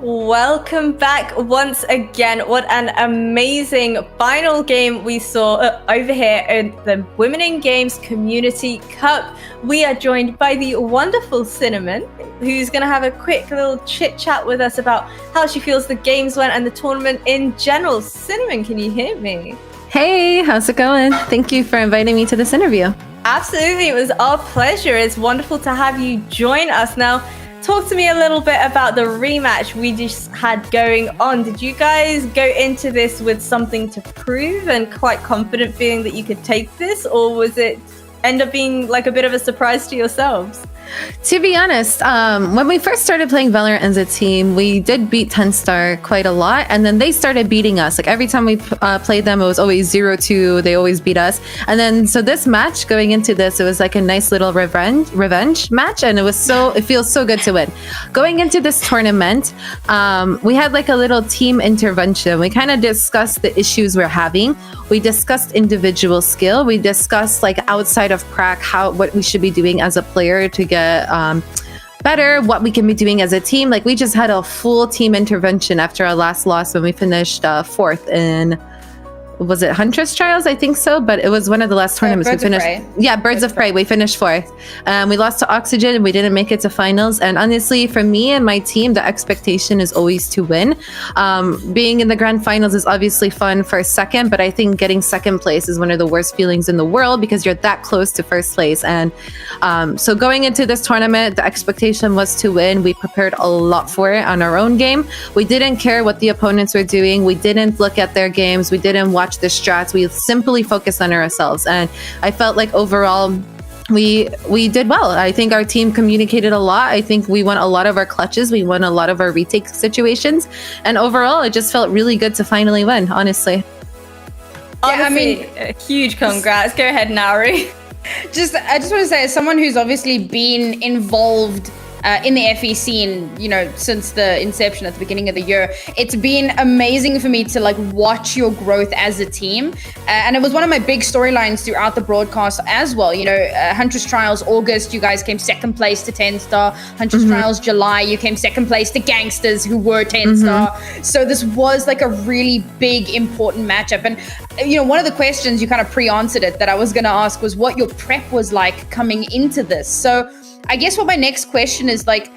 Welcome back once again. What an amazing final game we saw over here in the Women in Games Community Cup. We are joined by the wonderful Cinnamon, who's going to have a quick little chit chat with us about how she feels the games went and the tournament in general. Cinnamon, can you hear me? Hey, how's it going? Thank you for inviting me to this interview. Absolutely, it was our pleasure. It's wonderful to have you join us. Now, talk to me a little bit about the rematch we just had going on. Did you guys go into this with something to prove and quite confident feeling that you could take this, or was it end up being like a bit of a surprise to yourselves? To be honest, when we first started playing Valorant as a team, we did beat Tenstar quite a lot, and then they started beating us. Like every time we played them, it was always 0-2. They always beat us. And then so this match, going into this, it was like a nice little revenge match, and it feels so good to win. Going into this tournament, we had like a little team intervention. We kind of discussed the issues we're having. We discussed individual skill. We discussed like outside of prac, what we should be doing as a player to get better, what we can be doing as a team. Like we just had a full team intervention after our last loss when we finished fourth in, was it Huntress Trials? I think so, but it was one of the last tournaments we finished. Birds of Prey. We finished fourth. We lost to Oxygen and we didn't make it to finals. And honestly, for me and my team, the expectation is always to win. Being in the grand finals is obviously fun for a second, but I think getting second place is one of the worst feelings in the world because you're that close to first place. And so going into this tournament, the expectation was to win. We prepared a lot for it on our own game. We didn't care what the opponents were doing. We didn't look at their games. We didn't watch the strats. We simply focused on ourselves, and I felt like overall we did well. I think our team communicated a lot. I think we won a lot of our clutches. We won a lot of our retake situations, and overall it just felt really good to finally win, honestly. Yeah, I mean, a huge congrats. Go ahead, Nauri. I just want to say, as someone who's obviously been involved in the FE scene, since the inception at the beginning of the year, it's been amazing for me to like watch your growth as a team. And it was one of my big storylines throughout the broadcast as well. Huntress Trials August, you guys came second place to Tenstar. Huntress Trials July, you came second place to Gangsters, who were Tenstar. So this was like a really big, important matchup. And one of the questions, you kind of pre-answered it, that I was going to ask was what your prep was like coming into this. So I guess what my next question is, like,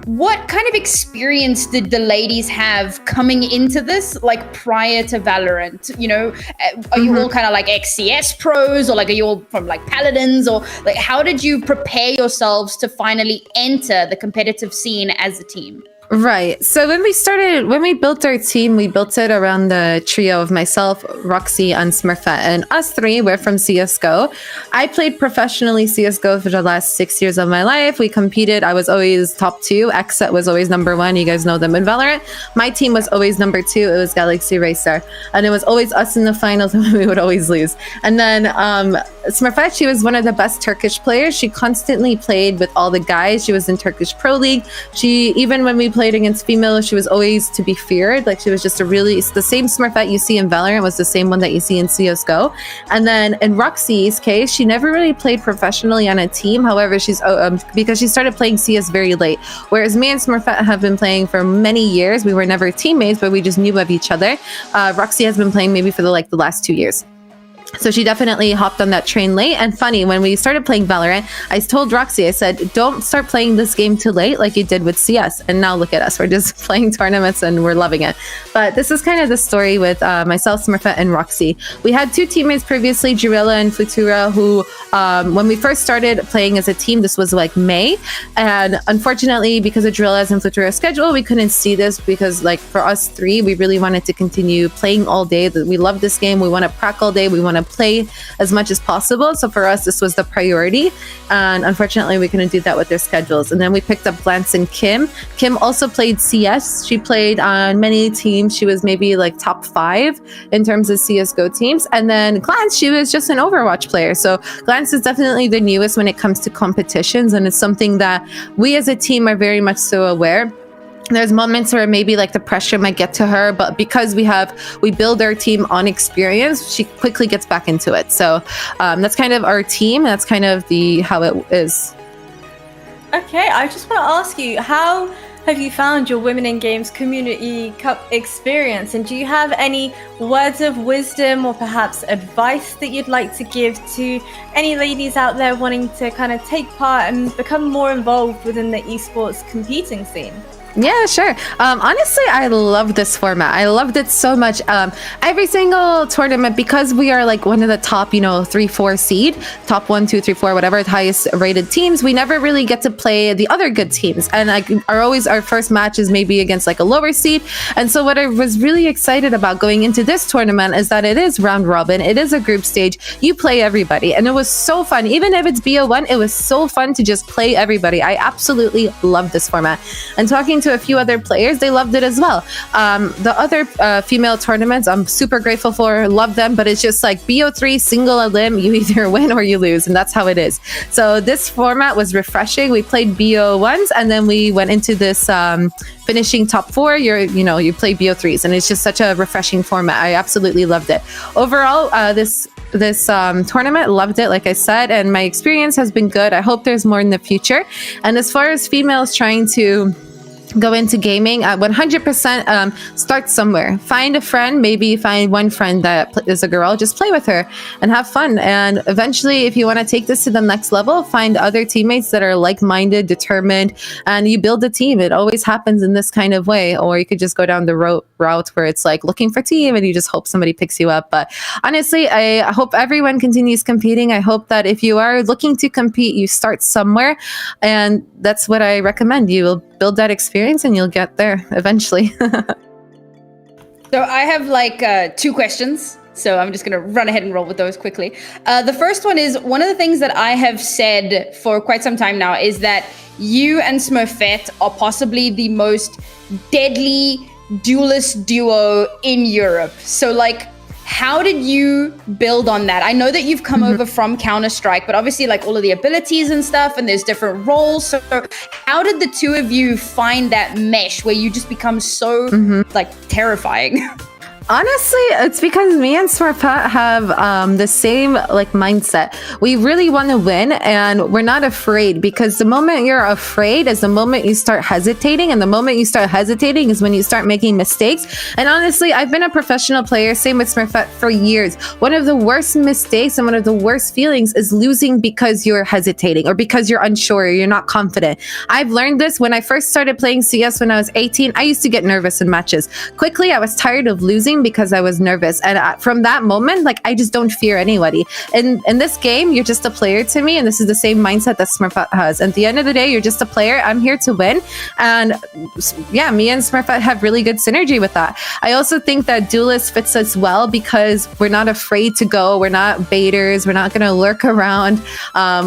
what kind of experience did the ladies have coming into this, like prior to Valorant? Are you all kind of like ex-CS pros, or like are you all from like Paladins, or like how did you prepare yourselves to finally enter the competitive scene as a team? Right. So when we built our team, we built it around the trio of myself, Roxy, and Smurfette. And us three, we're from CSGO. I played professionally CSGO for the last 6 years of my life. We competed. I was always top 2. Xset was always number 1. You guys know them in Valorant. My team was always number 2. It was Galaxy Racer. And it was always us in the finals, and we would always lose. And then Smurfette, she was one of the best Turkish players. She constantly played with all the guys. She was in Turkish Pro League. Even when we played against females, she was always to be feared. Like she was just the same Smurfette you see in Valorant was the same one that you see in CSGO. And then in Roxy's case, she never really played professionally on a team. However, she's because she started playing CS very late. Whereas me and Smurfette have been playing for many years. We were never teammates, but we just knew of each other. Roxy has been playing maybe for the last 2 years. So she definitely hopped on that train late. And funny, when we started playing Valorant, I told Roxy, I said, don't start playing this game too late like you did with CS. And now look at us. We're just playing tournaments and we're loving it. But this is kind of the story with myself, Smurfette, and Roxy. We had 2 teammates previously, Jirilla and Futura, who when we first started playing as a team, this was like May. And unfortunately, because of Jirilla's and Futura's schedule, we couldn't see this because like for us 3, we really wanted to continue playing all day. We love this game. We want to prac all day. We want to play as much as possible. So for us, this was the priority. And unfortunately, we couldn't do that with their schedules. And then we picked up Glance and Kim. Kim also played CS. She played on many teams. She was maybe like top 5 in terms of CSGO teams. And then Glance, she was just an Overwatch player. So Glance is definitely the newest when it comes to competitions. And it's something that we as a team are very much so aware. There's moments where maybe like the pressure might get to her, but because we build our team on experience, she quickly gets back into it. So that's kind of our team. That's kind of how it is. Okay, I just want to ask you, how have you found your Women in Games Community Cup experience? And do you have any words of wisdom or perhaps advice that you'd like to give to any ladies out there wanting to kind of take part and become more involved within the esports competing scene? Yeah, sure. Honestly, I love this format. I loved it so much. Every single tournament, because we are like one of the top, 3-4 seed, top 1, 2, 3, 4, whatever, highest rated teams, we never really get to play the other good teams. And our first match is maybe against like a lower seed. And so what I was really excited about going into this tournament is that it is round robin. It is a group stage. You play everybody. And it was so fun. Even if it's BO1, it was so fun to just play everybody. I absolutely love this format. And talking to a few other players, they loved it as well. The other female tournaments, I'm super grateful for, love them, but it's just like BO3, single elim, you either win or you lose, and that's how it is. So this format was refreshing. We played BO1s, and then we went into this finishing top 4. You play BO3s, and it's just such a refreshing format. I absolutely loved it. Overall, this tournament, loved it, like I said, and my experience has been good. I hope there's more in the future. And as far as females trying to go into gaming, 100% start somewhere. Find a friend, maybe find one friend that is a girl, just play with her and have fun. And eventually, if you want to take this to the next level, find other teammates that are like-minded, determined, and you build a team. It always happens in this kind of way. Or you could just go down the route where it's like looking for team and you just hope somebody picks you up. But honestly, I hope everyone continues competing. I hope that if you are looking to compete, you start somewhere. And that's what I recommend. You will build that experience and you'll get there eventually. So I have like 2 questions. So I'm just going to run ahead and roll with those quickly. The first one is, one of the things that I have said for quite some time now is that you and Smurfette are possibly the most deadly duelist duo in Europe. So like, how did you build on that? I know that you've come over from Counter-Strike, but obviously like all of the abilities and stuff, and there's different roles. So how did the two of you find that mesh where you just become so like terrifying? Honestly, it's because me and Smurfette have the same like mindset. We really want to win, and we're not afraid, because the moment you're afraid is the moment you start hesitating, and the moment you start hesitating is when you start making mistakes. And honestly, I've been a professional player, same with Smurfette, for years. One of the worst mistakes and one of the worst feelings is losing because you're hesitating or because you're unsure, or you're not confident. I've learned this when I first started playing CS when I was 18. I used to get nervous in matches. Quickly, I was tired of losing because I was nervous, and from that moment, like, I just don't fear anybody. And in this game, you're just a player to me, and this is the same mindset that Smurfette has. At the end of the day, you're just a player. I'm here to win, and yeah, me and Smurfette have really good synergy with that. I also think that Duelist fits us well because we're not afraid to go. We're not baiters. We're not going to lurk around.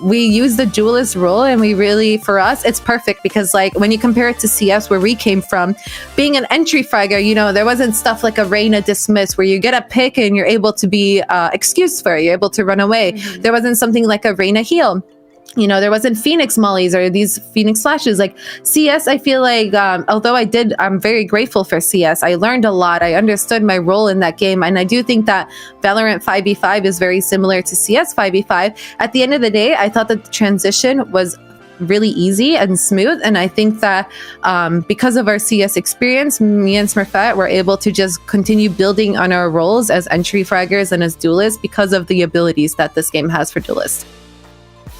We use the Duelist role, and we really, for us, it's perfect because, like, when you compare it to CS, where we came from, being an entry fragger, there wasn't stuff like a Reyna dismiss where you get a pick and you're able to be excused for it. You're able to run away. There wasn't something like a Reyna heal. There wasn't Phoenix mollies or these Phoenix flashes. Like CS, I feel like, although I'm very grateful for CS. I learned a lot. I understood my role in that game. And I do think that Valorant 5v5 is very similar to CS 5v5. At the end of the day, I thought that the transition was really easy and smooth, and I think that because of our CS experience, me and Smurfette were able to just continue building on our roles as entry fraggers and as duelists because of the abilities that this game has for duelists.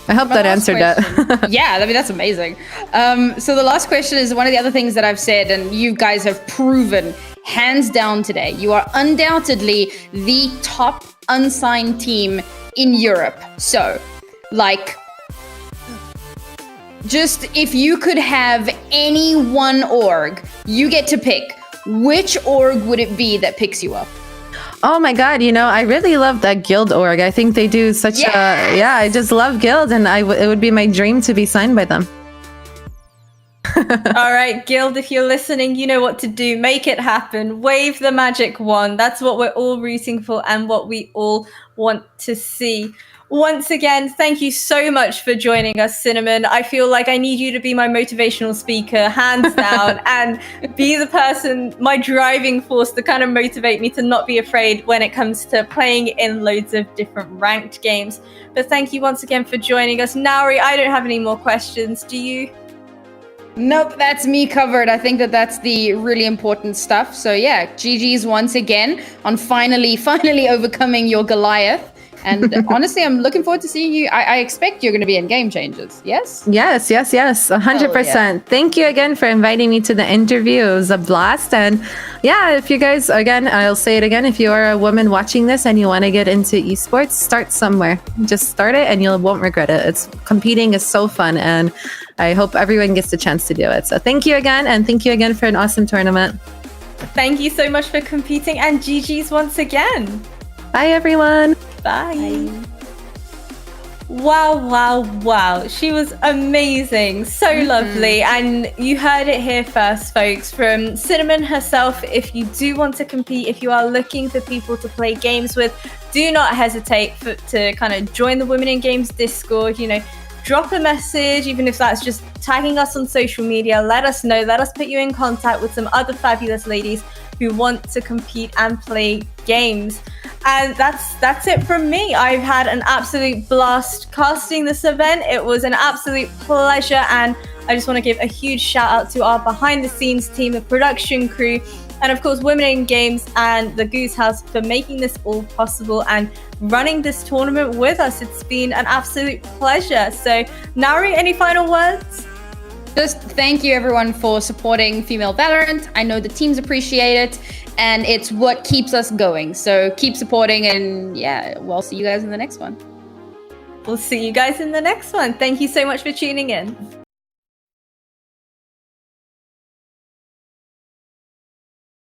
I hope that answered that. Yeah, I mean, that's amazing. So the last question is one of the other things that I've said, and you guys have proven hands down today. You are undoubtedly the top unsigned team in Europe. So, like, just if you could have any one org, you get to pick. Which org would it be that picks you up? Oh my God, I really love that Guild org. I think they do such I just love Guild, and it would be my dream to be signed by them. All right, Guild, if you're listening, you know what to do. Make it happen. Wave the magic wand. That's what we're all rooting for and what we all want to see. Once again, thank you so much for joining us, Cinnamon. I feel like I need you to be my motivational speaker, hands down, and be the person, my driving force to kind of motivate me to not be afraid when it comes to playing in loads of different ranked games. But thank you once again for joining us. Nauri, I don't have any more questions. Do you? Nope, that's me covered. I think that's the really important stuff. So yeah, GG's once again on finally overcoming your Goliath. And honestly, I'm looking forward to seeing you. I expect you're going to be in Game Changers. Yes? Yes, 100%. Yeah. Thank you again for inviting me to the interview. It was a blast. And yeah, if you guys, again, I'll say it again, if you are a woman watching this and you want to get into esports, start somewhere. Just start it and you won't regret it. Competing is so fun, and I hope everyone gets the chance to do it. So thank you again, and thank you again for an awesome tournament. Thank you so much for competing, and GG's once again. Bye, everyone. Bye. Wow. She was amazing. So lovely. And you heard it here first, folks, from Cinnamon herself. If you do want to compete, if you are looking for people to play games with, do not hesitate to kind of join the Women in Games Discord. Drop a message, even if that's just tagging us on social media. Let us know. Let us put you in contact with some other fabulous ladies who want to compete and play games. And that's it from me. I've had an absolute blast casting this event. It was an absolute pleasure, and I just want to give a huge shout out to our behind the scenes team, the production crew, and of course Women in Games and the Goose House for making this all possible and running this tournament with us. It's been an absolute pleasure. So Naru, any final words? Just thank you everyone for supporting Female Valorant. I know the teams appreciate it, and it's what keeps us going. So keep supporting, and yeah, we'll see you guys in the next one. We'll see you guys in the next one. Thank you so much for tuning in.